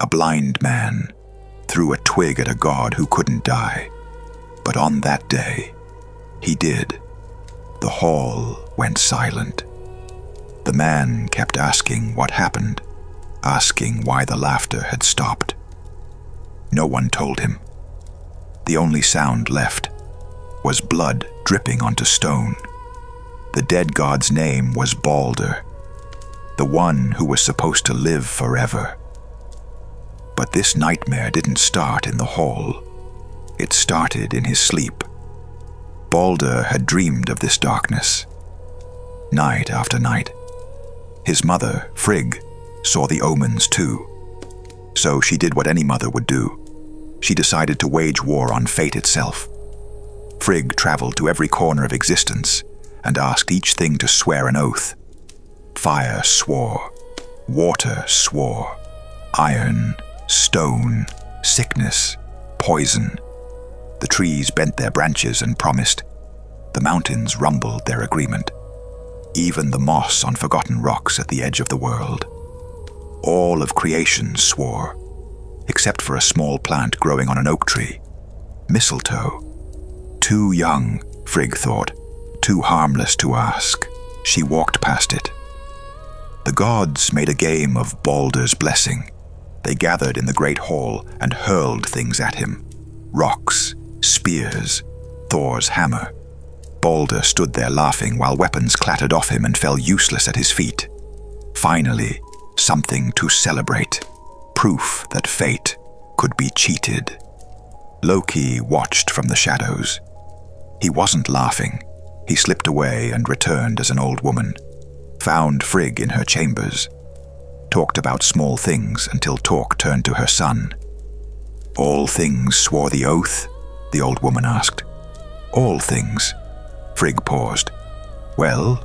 A blind man threw a twig at a god who couldn't die. But on that day, he did. The hall went silent. The man kept asking what happened, asking why the laughter had stopped. No one told him. The only sound left was blood dripping onto stone. The dead god's name was Baldur, the one who was supposed to live forever. But this nightmare didn't start in the hall. It started in his sleep. Baldur had dreamed of this darkness, night after night. His mother, Frigg, saw the omens too. So she did what any mother would do. She decided to wage war on fate itself. Frigg traveled to every corner of existence and asked each thing to swear an oath. Fire swore, water swore, iron, stone, sickness, poison. The trees bent their branches and promised. The mountains rumbled their agreement. Even the moss on forgotten rocks at the edge of the world. All of creation swore, except for a small plant growing on an oak tree. Mistletoe. Too young, Frigg thought, too harmless to ask. She walked past it. The gods made a game of Baldur's blessing. They gathered in the great hall and hurled things at him. Rocks, spears, Thor's hammer. Baldur stood there laughing while weapons clattered off him and fell useless at his feet. Finally, something to celebrate. Proof that fate could be cheated. Loki watched from the shadows. He wasn't laughing. He slipped away and returned as an old woman. Found Frigg in her chambers. Talked about small things until talk turned to her son. All things swore the oath? The old woman asked. All things. Frigg paused. Well,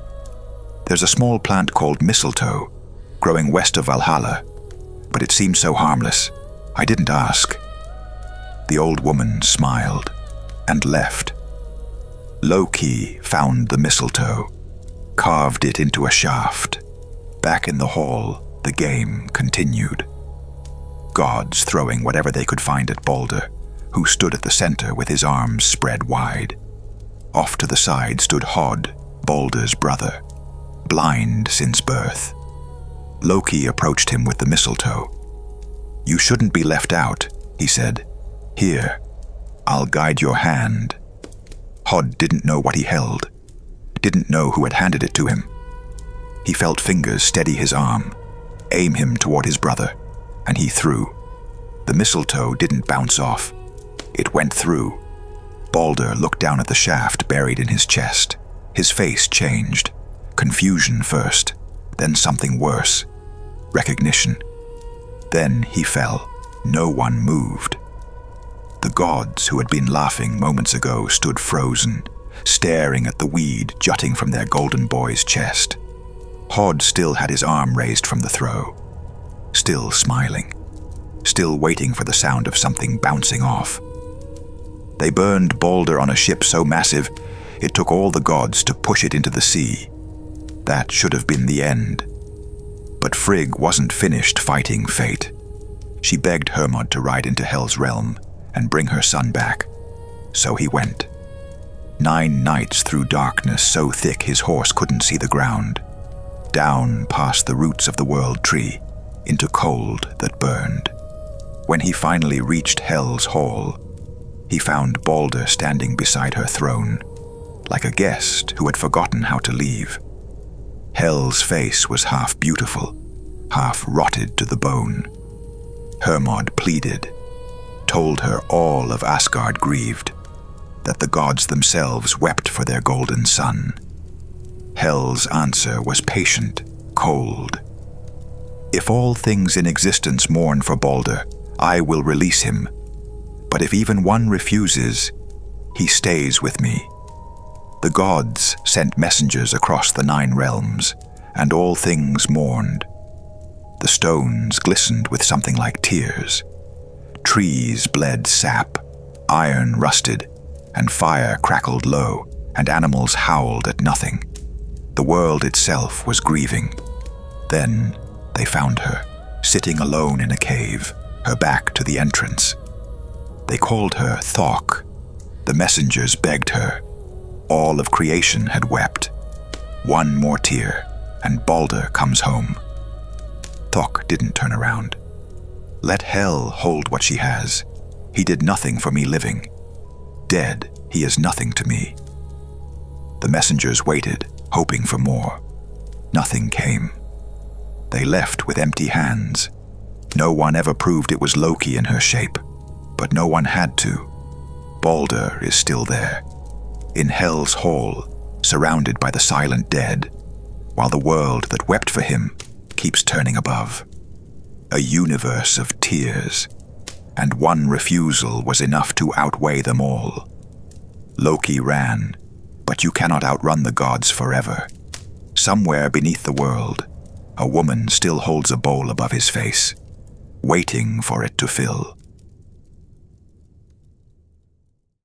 there's a small plant called mistletoe, growing west of Valhalla, but it seems so harmless. I didn't ask. The old woman smiled and left. Loki found the mistletoe, carved it into a shaft. Back in the hall, the game continued. Gods throwing whatever they could find at Baldur, who stood at the center with his arms spread wide. Off to the side stood Hod, Baldur's brother, blind since birth. Loki approached him with the mistletoe. You shouldn't be left out, he said. Here, I'll guide your hand. Hod didn't know what he held, didn't know who had handed it to him. He felt fingers steady his arm, aim him toward his brother, and he threw. The mistletoe didn't bounce off. It went through. Baldur looked down at the shaft buried in his chest. His face changed. Confusion first, then something worse. Recognition. Then he fell. No one moved. The gods who had been laughing moments ago stood frozen, staring at the weed jutting from their golden boy's chest. Hod still had his arm raised from the throw. Still smiling. Still waiting for the sound of something bouncing off. They burned Baldur on a ship so massive, it took all the gods to push it into the sea. That should have been the end. But Frigg wasn't finished fighting fate. She begged Hermod to ride into Hel's realm and bring her son back. So he went. 9 nights through darkness so thick his horse couldn't see the ground. Down past the roots of the world tree, into cold that burned. When he finally reached Hel's hall, he found Baldur standing beside her throne, like a guest who had forgotten how to leave. Hel's face was half beautiful, half rotted to the bone. Hermod pleaded, told her all of Asgard grieved, that the gods themselves wept for their golden son. Hel's answer was patient, cold. If all things in existence mourn for Baldur, I will release him. But if even one refuses, he stays with me. The gods sent messengers across the 9 realms, and all things mourned. The stones glistened with something like tears. Trees bled sap, iron rusted, and fire crackled low, and animals howled at nothing. The world itself was grieving. Then they found her, sitting alone in a cave, her back to the entrance. They called her Thok. The messengers begged her. All of creation had wept. One more tear, and Baldur comes home. Thok didn't turn around. Let hell hold what she has. He did nothing for me living. Dead, he is nothing to me. The messengers waited, hoping for more. Nothing came. They left with empty hands. No one ever proved it was Loki in her shape, but no one had to. Baldur is still there, in Hell's Hall, surrounded by the silent dead, while the world that wept for him keeps turning above. A universe of tears, and one refusal was enough to outweigh them all. Loki ran, but you cannot outrun the gods forever. Somewhere beneath the world, a woman still holds a bowl above his face, waiting for it to fill.